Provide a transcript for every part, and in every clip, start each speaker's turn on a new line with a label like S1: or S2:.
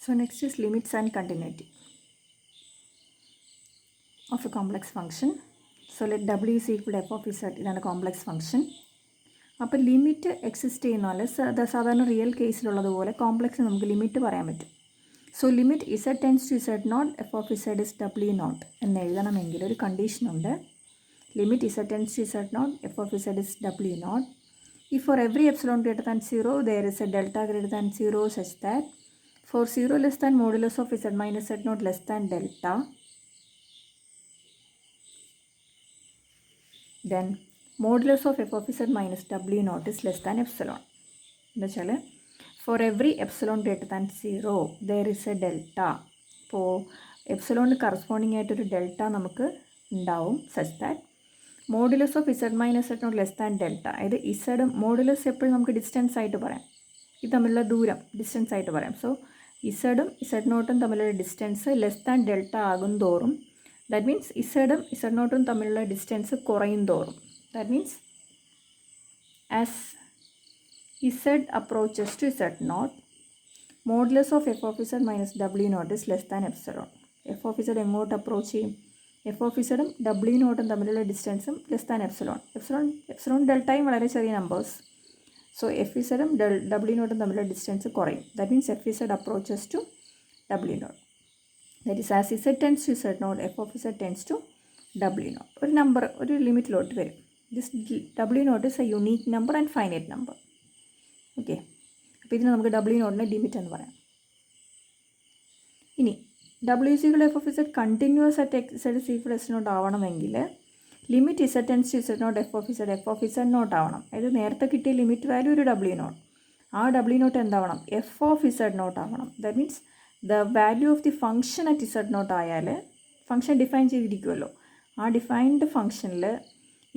S1: So next is limits and continuity of a complex function. So let w is equal to f of z ഇതാണ് complex function. അപ്പോൾ limit exist ചെയ്യുന്നാൽ സാധാരണ real കേസിലുള്ളതുപോലെ complex നമുക്ക് limit പറയാൻ പറ്റും. So limit Z tends to Z nought F of Z is W nought എന്ന് എഴുതണമെങ്കിൽ ഒരു കണ്ടീഷനുണ്ട്. Limit Z tends to Z nought F of Z is W nought. If for every epsilon greater than 0 there is a delta greater than 0 such that for 0 less than modulus of z minus z naught less than delta, then modulus of f of z minus w naught is less than epsilon. എന്നുവെച്ചാൽ for every epsilon greater than 0 there is a delta. ഇപ്പോൾ എപ്സിലോണിന് corresponding ആയിട്ടൊരു delta നമുക്ക് ഉണ്ടാവും such that modulus of Z minus Z naught less than delta. അതായത് ഇസഡും modulus എപ്പോഴും നമുക്ക് distance ആയിട്ട് പറയാം, ഇത് തമ്മിലുള്ള ദൂരം ഡിസ്റ്റൻസ് ആയിട്ട് പറയാം. സോ ഇസഡും ഇസഡ് നോട്ടും തമ്മിലുള്ള ഡിസ്റ്റൻസ് ലെസ് ദാൻ ഡെൽറ്റ ആകും തോറും, ദാറ്റ് മീൻസ് ഇസഡും ഇസഡ് നോട്ടും തമ്മിലുള്ള ഡിസ്റ്റൻസ് കുറയും തോറും, that means as Z approaches to Z naught modulus of F of Z minus W not is less than epsilon. F of Z എങ്ങോട്ട് approach ചെയ്യും? F of ഇസഡും ഡബ്ല്യു നോട്ടും തമ്മിലുള്ള ഡിസ്റ്റൻസും ലെസ് ദാൻ എപ്സിലോൺ. എപ്സിലോൺ ഡെൽറ്റയും വളരെ ചെറിയ numbers. So F ഇസഡും ഡബ്ല്യു നോട്ടും തമ്മിലുള്ള ഡിസ്റ്റൻസ് കുറയും. That means F Z approaches to W not. That is as Z tends to Z nought F of Z tends to W nought. ഒരു number ഒരു ലിമിറ്റിലോട്ട് വരും. This W not is a unique number and finite number. Okay, അപ്പോൾ ഇതിന് നമുക്ക് W നോട്ടിനെ limit എന്ന് പറയാം. ഇനി W is equal F of Z continuous at Z is equal S nought ആവണമെങ്കിൽ limit Z tends to Z nought F of Z nought ആവണം. അതായത് നേരത്തെ കിട്ടിയ ലിമിറ്റ് വാല്യൂ ഒരു ഡബ്ല്യു നോട്ട്, ആ ഡബ്ല്യു നോട്ട് എന്താവണം? എഫ് ഓഫ് ഇസഡ് നോട്ട് ആവണം. That means the value of the function at Z nought ആയാൽ ഫംഗ്ഷൻ ഡിഫൈൻ ചെയ്തിരിക്കുമല്ലോ, ആ ഡിഫൈൻഡ് ഫംഗ്ഷനിൽ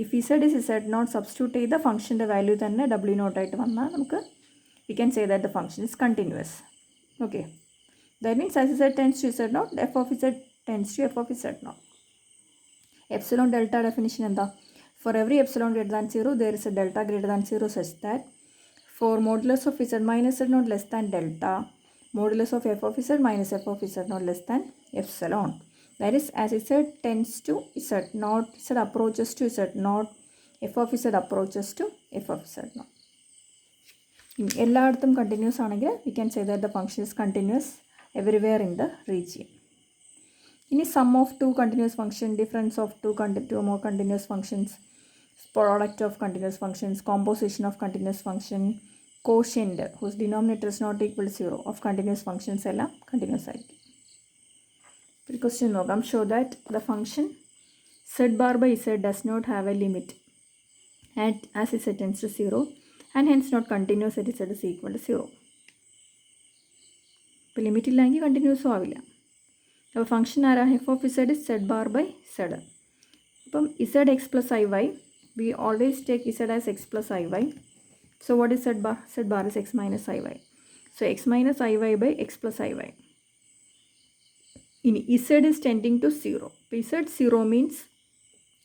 S1: if Z is Z nought substitute ചെയ്ത ഫംഗ്ഷൻ്റെ വാല്യൂ തന്നെ ഡബ്ല്യു നോട്ടായിട്ട് വന്നാൽ നമുക്ക് we can say that the function is continuous. Okay, that means as z tends to z naught f of z tends to f of z naught. Epsilon delta definition എന്താ? For every epsilon greater than 0 there is a delta greater than 0 such that for modulus of z minus z naught less than delta, modulus of f of z minus f of z naught less than epsilon. That is as z tends to z naught, z approaches to z naught, f of z approaches to f of z naught. എല്ലായിടത്തും continuous ആണെങ്കിൽ we can say that the function is continuous everywhere in the region. Ini sum of two continuous function, difference of two more continuous functions, product of continuous functions, composition of continuous function, quotient whose denominator is not equal to 0 of continuous functions ella continuous ആയിരിക്കും. ഒരു question നോക്കാം. show that the function z bar by z does not have a limit as z tends to 0 and hence not continuous at z is equal to 0. ഇപ്പോൾ limit ഇല്ലെങ്കിൽ കണ്ടിന്യൂസും ആവില്ല. അപ്പോൾ function ആരാ? F of Z is Z bar by Z. അപ്പം Z X plus I Y, we always take Z as X plus I Y. So what is Z bar? Z bar is X minus I Y. So X minus I Y by X plus I Y. ഇനി Z is tending to 0. ഇപ്പോൾ Z 0 means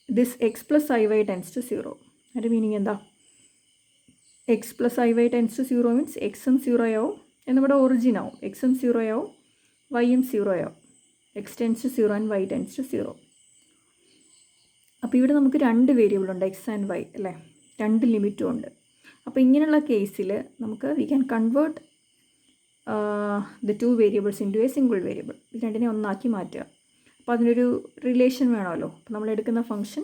S1: this X plus I Y tends to 0. അതിൻ്റെ meaning എന്താ? X plus I Y tends to 0 means എക്സും 0 ആവും, എന്നിവിടെ origin ആവും, എക്സും 0 ആവും, വൈയും 0 ആവും. X tends to 0 and Y tends to 0. അപ്പോൾ ഇവിടെ നമുക്ക് രണ്ട് വേരിയബിൾ ഉണ്ട്, എക്സ് ആൻഡ് വൈ അല്ലേ, രണ്ട് ലിമിറ്റും ഉണ്ട്. അപ്പോൾ ഇങ്ങനെയുള്ള കേസിൽ നമുക്ക് we can convert the two variables into a single variable. ഇത് രണ്ടിനെ ഒന്നാക്കി മാറ്റുക. അപ്പോൾ അതിനൊരു റിലേഷൻ വേണമല്ലോ. അപ്പോൾ നമ്മൾ എടുക്കുന്ന function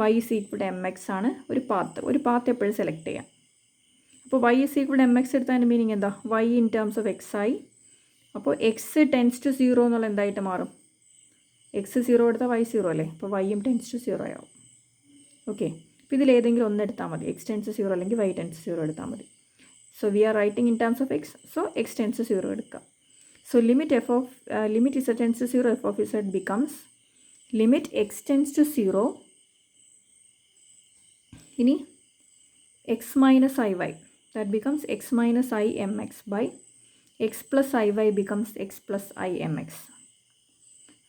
S1: Y is equal to M X ആണ്. ഒരു പാത്ത് എപ്പോഴും സെലക്ട് ചെയ്യാം. അപ്പോൾ Y is equal to M X എടുത്തതിൻ്റെ മീനിങ് എന്താ? Y in terms of X ആയി. അപ്പോൾ എക്സ് ടെൻസ് ടു 0 എന്നുള്ള എന്തായിട്ട് മാറും? എക്സ് 0 എടുത്താൽ വൈ 0 അല്ലേ, അപ്പോൾ വൈയും ടെൻസ് ടു 0 ആവും. ഓക്കെ, അപ്പോൾ ഇതിലേതെങ്കിലും ഒന്ന് എടുത്താൽ മതി. എക്സ് ടെൻസ് ടു 0 അല്ലെങ്കിൽ വൈ ടെൻസ് ടു 0 എടുത്താൽ മതി. So we are writing in terms of x, so x tends to 0 എടുക്കാം. So limit Z tends to 0 F of z becomes limit x tends to 0. ഇനി x minus I y, that becomes x minus I mx by x plus iy becomes x plus I mx.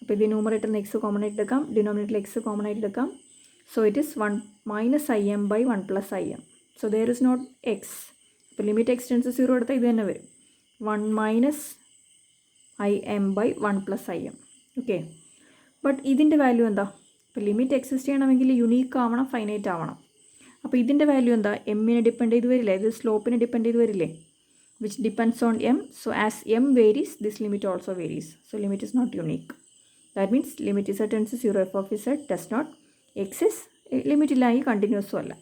S1: അപ്പോൾ ഇത് ന്യൂമറേറ്ററിന് X common ആയിട്ട് എടുക്കാം, ഡിനോമിനേറ്ററിൽ X common ആയിട്ട് എടുക്കാം. So it is 1 minus im by 1 plus im. So there is not x. അപ്പോൾ limit x tends to 0 എടുത്താൽ ഇത് തന്നെ വരും. 1 minus i m by 1 plus I m. Okay, but ഇതിൻ്റെ വാല്യൂ എന്താ? ഇപ്പോൾ ലിമിറ്റ് എക്സിസ്റ്റ് ചെയ്യണമെങ്കിൽ യുണീക്ക് ആവണം, ഫൈനൈറ്റ് ആവണം. അപ്പോൾ ഇതിൻ്റെ വാല്യൂ എന്താ? എമ്മിനെ ഡിപ്പെൻഡ് ചെയ്ത് വരില്ലേ? ഇത് സ്ലോപ്പിനെ ഡിപ്പെൻഡ് ചെയ്ത് വരില്ലേ? Which depends on M. So as M varies, this limit also varies. So limit is not unique. That means limit Z tends to 0 F of Z does not exist. Limit ഇല്ലായി കണ്ടിന്യൂസും അല്ല.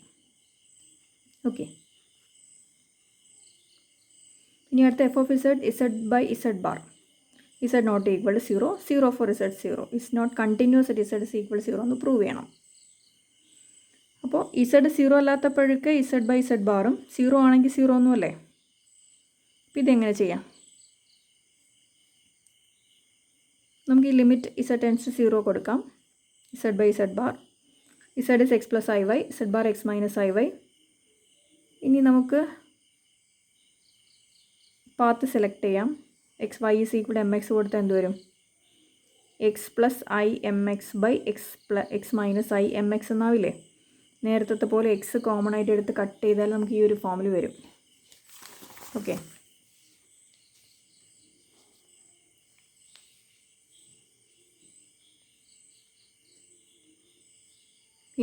S1: Okay, ഇനി അടുത്ത F of Z, Z by Z bar. Z not equal to 0, 0 for Z 0, is not continuous at Z is equal 0 എന്ന് prove ചെയ്യണം. അപ്പോൾ Z 0 അല്ലാത്തപ്പോഴേക്ക് Z by Z ബാറും 0 ആണെങ്കിൽ 0 ഒന്നും അല്ലേ? അപ്പോൾ ഇതെങ്ങനെ ചെയ്യാം? നമുക്ക് ഈ ലിമിറ്റ് ഇസഡ് ടെൻഡ്സ് ടു 0 കൊടുക്കാം. Z by Z bar, Z is X plus I Y, Z bar X minus I Y. ഇനി നമുക്ക് പാത്ത് സെലക്ട് ചെയ്യാം. X Y is equal M X കൊടുത്താൽ എന്ത് വരും? X plus I M X by X minus I M X എന്നാവില്ലേ? നേരത്തെ പോലെ X common ആയിട്ട് എടുത്ത് കട്ട് ചെയ്താൽ നമുക്ക് ഈ ഒരു ഫോമിൽ വരും. Okay,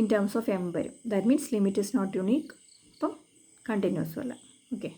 S1: in terms of M വരും. That means limit is not unique. അപ്പം കണ്ടിന്യൂസും അല്ല. ഓക്കെ.